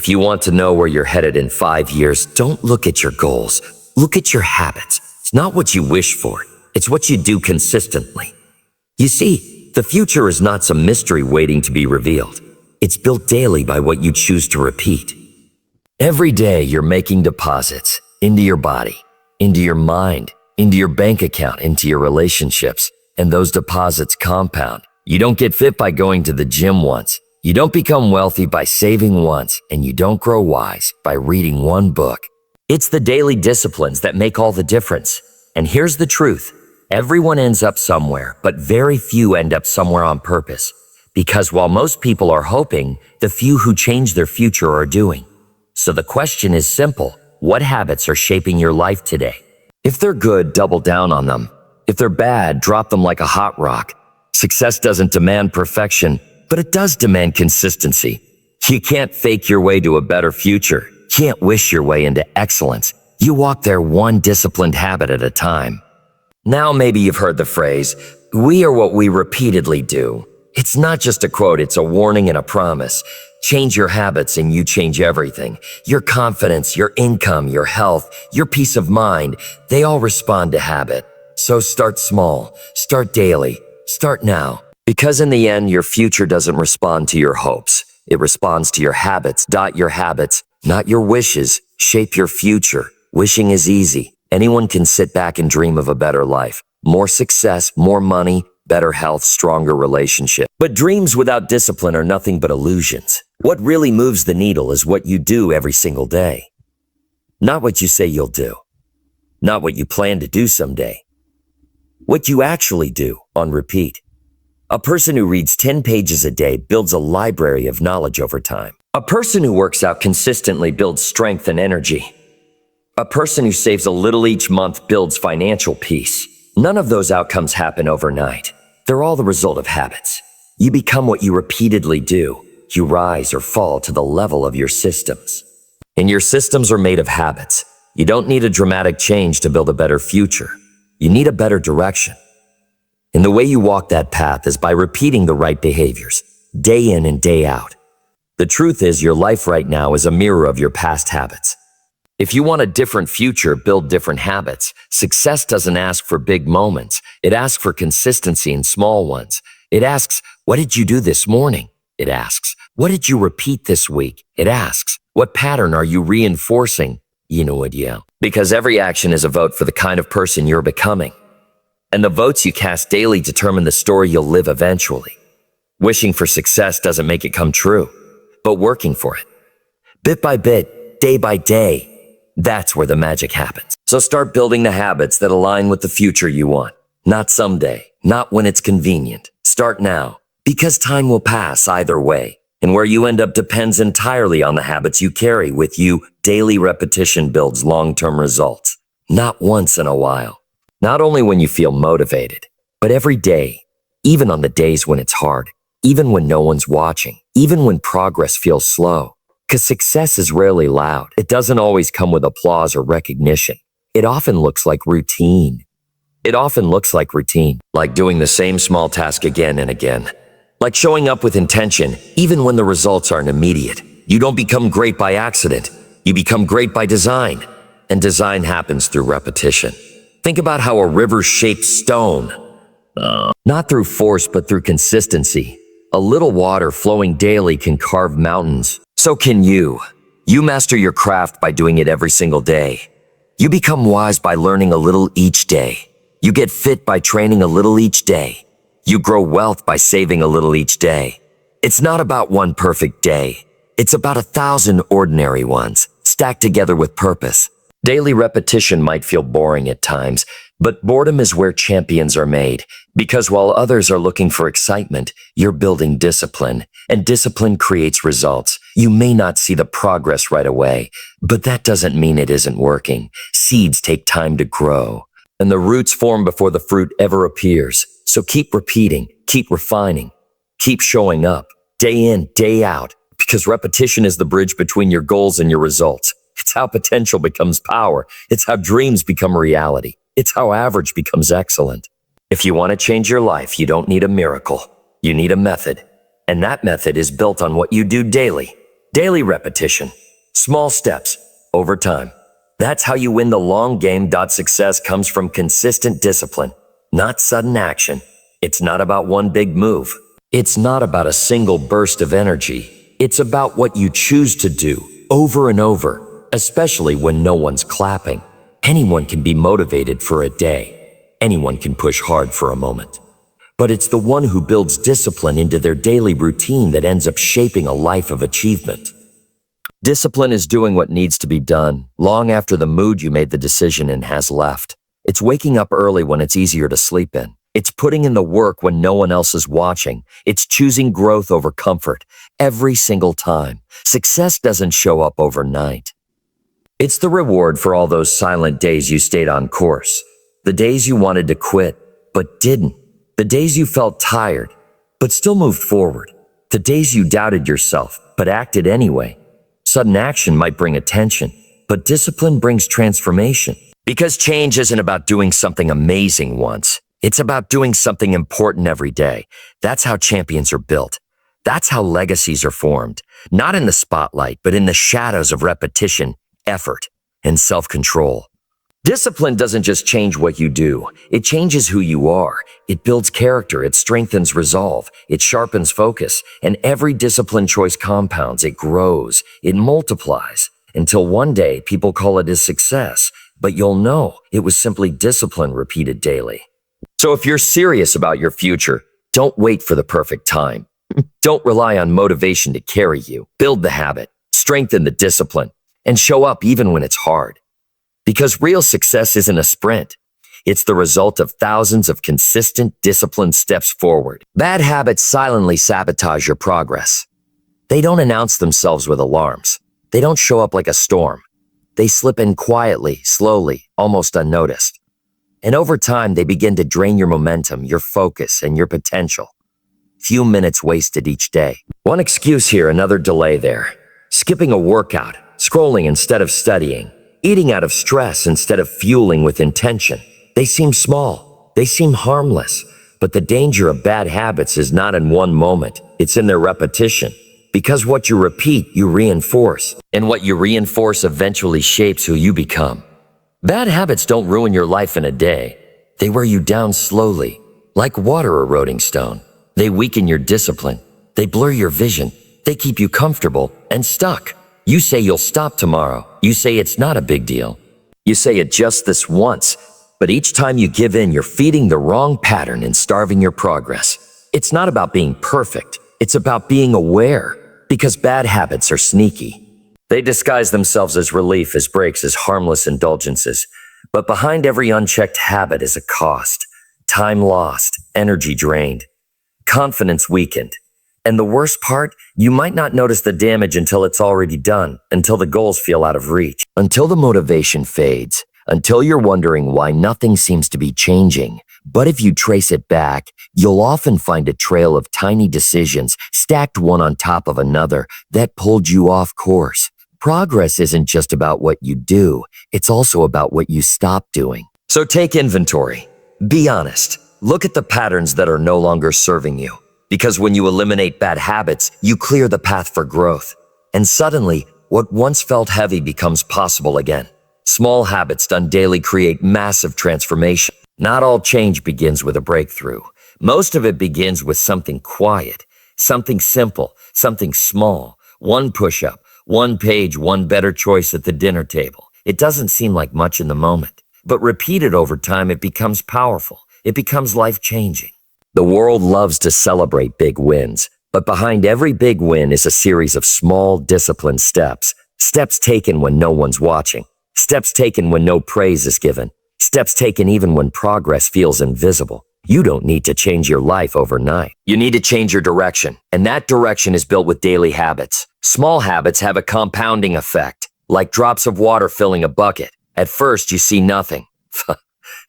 If you want to know where you're headed in 5 years, don't look at your goals. Look at your habits. It's not what you wish for. It's what you do consistently. You see, the future is not some mystery waiting to be revealed. It's built daily by what you choose to repeat. Every day you're making deposits into your body, into your mind, into your bank account, into your relationships, and those deposits compound. You don't get fit by going to the gym once. You don't become wealthy by saving once, and you don't grow wise by reading one book. It's the daily disciplines that make all the difference. And here's the truth. Everyone ends up somewhere, but very few end up somewhere on purpose. Because while most people are hoping, the few who change their future are doing. So the question is simple. What habits are shaping your life today? If they're good, double down on them. If they're bad, drop them like a hot rock. Success doesn't demand perfection, but it does demand consistency. You can't fake your way to a better future. You can't wish your way into excellence. You walk there one disciplined habit at a time. Now maybe you've heard the phrase, we are what we repeatedly do. It's not just a quote, it's a warning and a promise. Change your habits and you change everything. Your confidence, your income, your health, your peace of mind, they all respond to habit. So start small, start daily, start now. Because in the end, your future doesn't respond to your hopes. It responds to your habits. Your habits, not your wishes, shape your future. Wishing is easy. Anyone can sit back and dream of a better life. More success, more money, better health, stronger relationship. But dreams without discipline are nothing but illusions. What really moves the needle is what you do every single day. Not what you say you'll do. Not what you plan to do someday. What you actually do on repeat. A person who reads 10 pages a day builds a library of knowledge over time. A person who works out consistently builds strength and energy. A person who saves a little each month builds financial peace. None of those outcomes happen overnight. They're all the result of habits. You become what you repeatedly do. You rise or fall to the level of your systems. And your systems are made of habits. You don't need a dramatic change to build a better future. You need a better direction. And the way you walk that path is by repeating the right behaviors, day in and day out. The truth is, your life right now is a mirror of your past habits. If you want a different future, build different habits. Success doesn't ask for big moments. It asks for consistency in small ones. It asks, what did you do this morning? It asks, what did you repeat this week? It asks, what pattern are you reinforcing? Because every action is a vote for the kind of person you're becoming. And the votes you cast daily determine the story you'll live eventually. Wishing for success doesn't make it come true, but working for it. Bit by bit, day by day, that's where the magic happens. So start building the habits that align with the future you want. Not someday, not when it's convenient. Start now, because time will pass either way. And where you end up depends entirely on the habits you carry with you. Daily repetition builds long-term results. Not once in a while. Not only when you feel motivated, but every day, even on the days when it's hard, even when no one's watching, even when progress feels slow. Because success is rarely loud. It doesn't always come with applause or recognition. It often looks like routine. Like doing the same small task again and again. Like showing up with intention, even when the results aren't immediate. You don't become great by accident. You become great by design. And design happens through repetition. Think about how a river shapes stone. Not through force, but through consistency. A little water flowing daily can carve mountains. So can you. You master your craft by doing it every single day. You become wise by learning a little each day. You get fit by training a little each day. You grow wealth by saving a little each day. It's not about one perfect day. It's about 1,000 ordinary ones, stacked together with purpose. Daily repetition might feel boring at times, but boredom is where champions are made. Because while others are looking for excitement, you're building discipline, and discipline creates results. You may not see the progress right away, but that doesn't mean it isn't working. Seeds take time to grow, and the roots form before the fruit ever appears. So keep repeating, keep refining, keep showing up, day in, day out, because repetition is the bridge between your goals and your results. It's how potential becomes power. It's how dreams become reality. It's how average becomes excellent. If you want to change your life, you don't need a miracle. You need a method. And that method is built on what you do daily. Daily repetition, small steps, over time. That's how you win the long game. Success comes from consistent discipline, not sudden action. It's not about one big move. It's not about a single burst of energy. It's about what you choose to do over and over, especially when no one's clapping. Anyone can be motivated for a day. Anyone can push hard for a moment. But it's the one who builds discipline into their daily routine that ends up shaping a life of achievement. Discipline is doing what needs to be done long after the mood you made the decision in has left. It's waking up early when it's easier to sleep in. It's putting in the work when no one else is watching. It's choosing growth over comfort every single time. Success doesn't show up overnight. It's the reward for all those silent days you stayed on course. The days you wanted to quit, but didn't. The days you felt tired, but still moved forward. The days you doubted yourself, but acted anyway. Sudden action might bring attention, but discipline brings transformation. Because change isn't about doing something amazing once. It's about doing something important every day. That's how champions are built. That's how legacies are formed. Not in the spotlight, but in the shadows of repetition, effort, and self-control. Discipline doesn't just change what you do. It changes who you are. It builds character. It strengthens resolve. It sharpens focus. And every discipline choice compounds. It grows. It multiplies. Until one day, people call it a success. But you'll know it was simply discipline repeated daily. So if you're serious about your future, don't wait for the perfect time. Don't rely on motivation to carry you. Build the habit, strengthen the discipline, and show up even when it's hard. Because real success isn't a sprint. It's the result of thousands of consistent, disciplined steps forward. Bad habits silently sabotage your progress. They don't announce themselves with alarms. They don't show up like a storm. They slip in quietly, slowly, almost unnoticed. And over time, they begin to drain your momentum, your focus, and your potential. Few minutes wasted each day. One excuse here, another delay there. Skipping a workout, scrolling instead of studying, eating out of stress instead of fueling with intention. They seem small. They seem harmless. But the danger of bad habits is not in one moment. It's in their repetition. Because what you repeat, you reinforce. And what you reinforce eventually shapes who you become. Bad habits don't ruin your life in a day. They wear you down slowly, like water eroding stone. They weaken your discipline. They blur your vision. They keep you comfortable and stuck. You say you'll stop tomorrow. You say it's not a big deal. You say it just this once. But each time you give in, you're feeding the wrong pattern and starving your progress. It's not about being perfect. It's about being aware. Because bad habits are sneaky. They disguise themselves as relief, as breaks, as harmless indulgences. But behind every unchecked habit is a cost. Time lost, energy drained, confidence weakened. And the worst part, you might not notice the damage until it's already done, until the goals feel out of reach, until the motivation fades, until you're wondering why nothing seems to be changing. But if you trace it back, you'll often find a trail of tiny decisions stacked one on top of another that pulled you off course. Progress isn't just about what you do, it's also about what you stop doing. So take inventory. Be honest. Look at the patterns that are no longer serving you. Because when you eliminate bad habits, you clear the path for growth. And suddenly, what once felt heavy becomes possible again. Small habits done daily create massive transformation. Not all change begins with a breakthrough. Most of it begins with something quiet, something simple, something small. One push-up, one page, one better choice at the dinner table. It doesn't seem like much in the moment, but repeated over time, it becomes powerful. It becomes life-changing. The world loves to celebrate big wins, but behind every big win is a series of small, disciplined steps. Steps taken when no one's watching. Steps taken when no praise is given. Steps taken even when progress feels invisible. You don't need to change your life overnight. You need to change your direction, and that direction is built with daily habits. Small habits have a compounding effect, like drops of water filling a bucket. At first, you see nothing.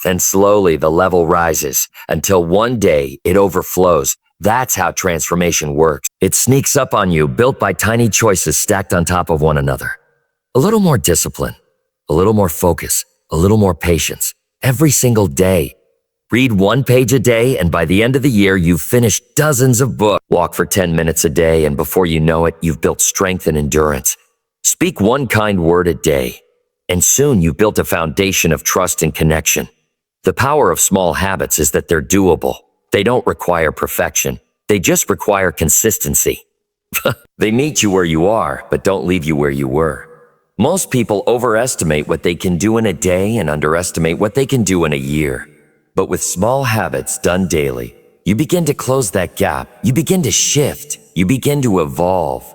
Then slowly the level rises until one day it overflows. That's how transformation works. It sneaks up on you, built by tiny choices stacked on top of one another. A little more discipline, a little more focus, a little more patience, every single day. Read one page a day, and by the end of the year, you've finished dozens of books. Walk for 10 minutes a day, and before you know it, you've built strength and endurance. Speak one kind word a day, and soon you've built a foundation of trust and connection. The power of small habits is that they're doable. They don't require perfection. They just require consistency. They meet you where you are, but don't leave you where you were. Most people overestimate what they can do in a day and underestimate what they can do in a year. But with small habits done daily, you begin to close that gap. You begin to shift. You begin to evolve.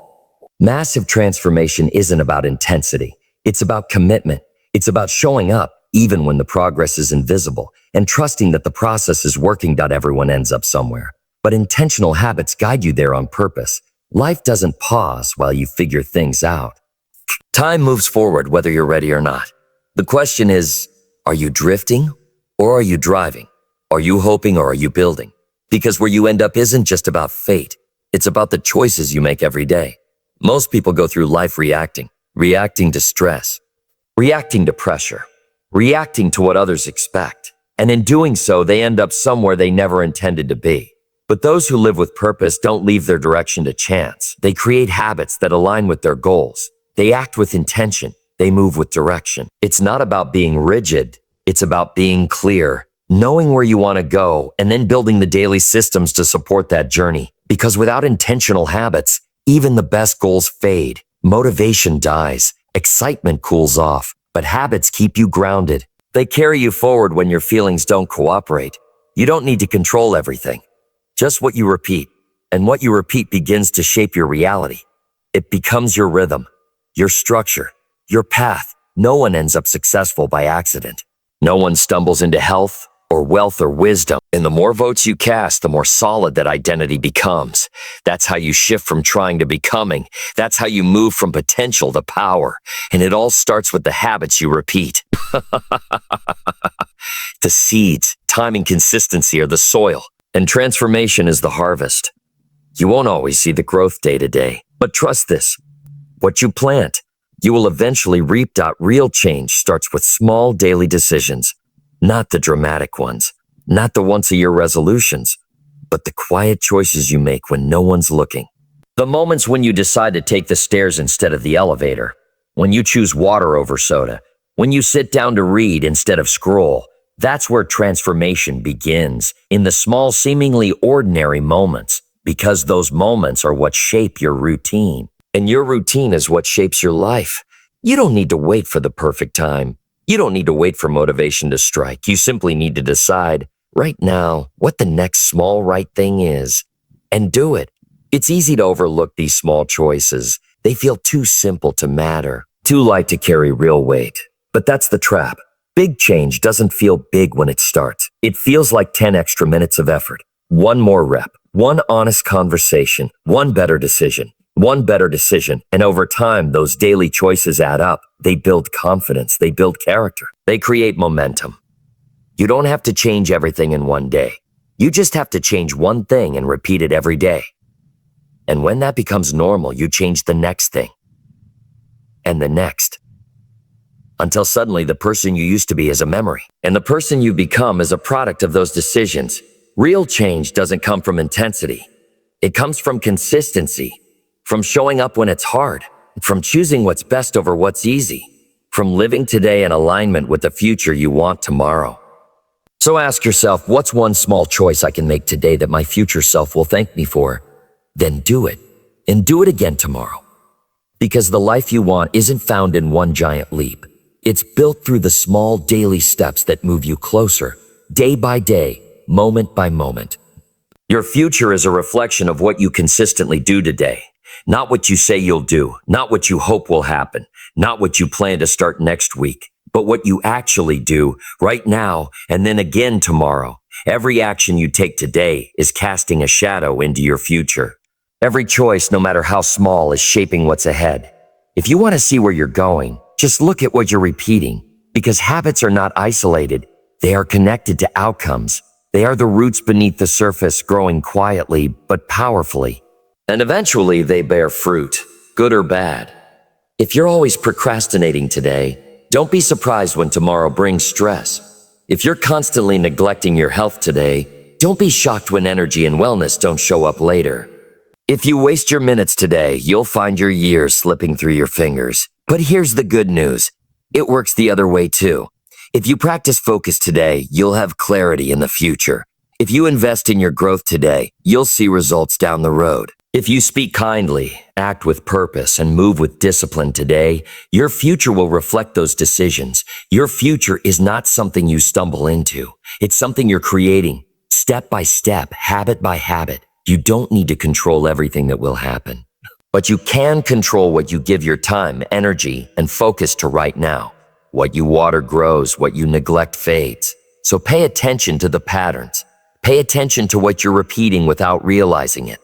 Massive transformation isn't about intensity. It's about commitment. It's about showing up even when the progress is invisible and trusting that the process is working. Everyone ends up somewhere. But intentional habits guide you there on purpose. Life doesn't pause while you figure things out. Time moves forward whether you're ready or not. The question is, are you drifting or are you driving? Are you hoping or are you building? Because where you end up isn't just about fate. It's about the choices you make every day. Most people go through life reacting to stress, reacting to pressure, reacting to what others expect. And in doing so, they end up somewhere they never intended to be. But those who live with purpose don't leave their direction to chance. They create habits that align with their goals. They act with intention. They move with direction. It's not about being rigid. It's about being clear, knowing where you want to go, and then building the daily systems to support that journey. Because without intentional habits, even the best goals fade. Motivation dies. Excitement cools off. But habits keep you grounded. They carry you forward when your feelings don't cooperate. You don't need to control everything. Just what you repeat. And what you repeat begins to shape your reality. It becomes your rhythm, your structure, your path. No one ends up successful by accident. No one stumbles into health or wealth or wisdom. And the more votes you cast, the more solid that identity becomes. That's how you shift from trying to becoming. That's how you move from potential to power. And it all starts with the habits you repeat. The seeds, time and consistency are the soil, and transformation is the harvest. You won't always see the growth day to day, but trust this. What you plant, you will eventually reap. Real change starts with small daily decisions, not the dramatic ones, not the once-a-year resolutions, but the quiet choices you make when no one's looking. The moments when you decide to take the stairs instead of the elevator, when you choose water over soda, when you sit down to read instead of scroll, that's where transformation begins, in the small, seemingly ordinary moments, because those moments are what shape your routine. And your routine is what shapes your life. You don't need to wait for the perfect time. You don't need to wait for motivation to strike. You simply need to decide right now what the next small right thing is and do it. It's easy to overlook these small choices. They feel too simple to matter, too light to carry real weight. But that's the trap. Big change doesn't feel big when it starts. It feels like 10 extra minutes of effort. One more rep, one honest conversation, one better decision. And over time, those daily choices add up. They build confidence. They build character. They create momentum. You don't have to change everything in one day. You just have to change one thing and repeat it every day. And when that becomes normal, you change the next thing. And the next. Until suddenly the person you used to be is a memory. And the person you become is a product of those decisions. Real change doesn't come from intensity. It comes from consistency. From showing up when it's hard, from choosing what's best over what's easy, from living today in alignment with the future you want tomorrow. So ask yourself, what's one small choice I can make today that my future self will thank me for? Then do it, and do it again tomorrow. Because the life you want isn't found in one giant leap. It's built through the small daily steps that move you closer, day by day, moment by moment. Your future is a reflection of what you consistently do today. Not what you say you'll do, not what you hope will happen, not what you plan to start next week, but what you actually do right now and then again tomorrow. Every action you take today is casting a shadow into your future. Every choice, no matter how small, is shaping what's ahead. If you want to see where you're going, just look at what you're repeating, because habits are not isolated. They are connected to outcomes. They are the roots beneath the surface, growing quietly but powerfully. And eventually they bear fruit, good or bad. If you're always procrastinating today, don't be surprised when tomorrow brings stress. If you're constantly neglecting your health today, don't be shocked when energy and wellness don't show up later. If you waste your minutes today, you'll find your years slipping through your fingers. But here's the good news. It works the other way too. If you practice focus today, you'll have clarity in the future. If you invest in your growth today, you'll see results down the road. If you speak kindly, act with purpose, and move with discipline today, your future will reflect those decisions. Your future is not something you stumble into. It's something you're creating, step by step, habit by habit. You don't need to control everything that will happen. But you can control what you give your time, energy, and focus to right now. What you water grows, what you neglect fades. So pay attention to the patterns. Pay attention to what you're repeating without realizing it.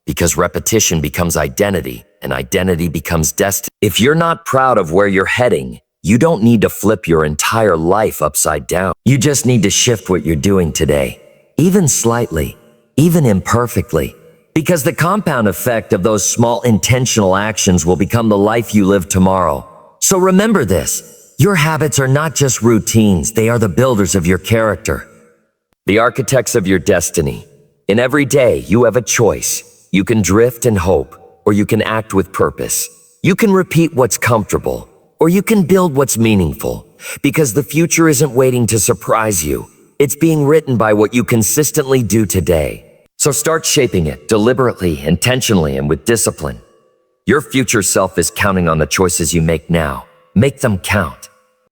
Because repetition becomes identity, and identity becomes destiny. If you're not proud of where you're heading, you don't need to flip your entire life upside down. You just need to shift what you're doing today, even slightly, even imperfectly. Because the compound effect of those small intentional actions will become the life you live tomorrow. So remember this. Your habits are not just routines, they are the builders of your character. The architects of your destiny. In every day, you have a choice. You can drift and hope, or you can act with purpose. You can repeat what's comfortable, or you can build what's meaningful. Because the future isn't waiting to surprise you. It's being written by what you consistently do today. So start shaping it deliberately, intentionally, and with discipline. Your future self is counting on the choices you make now. Make them count.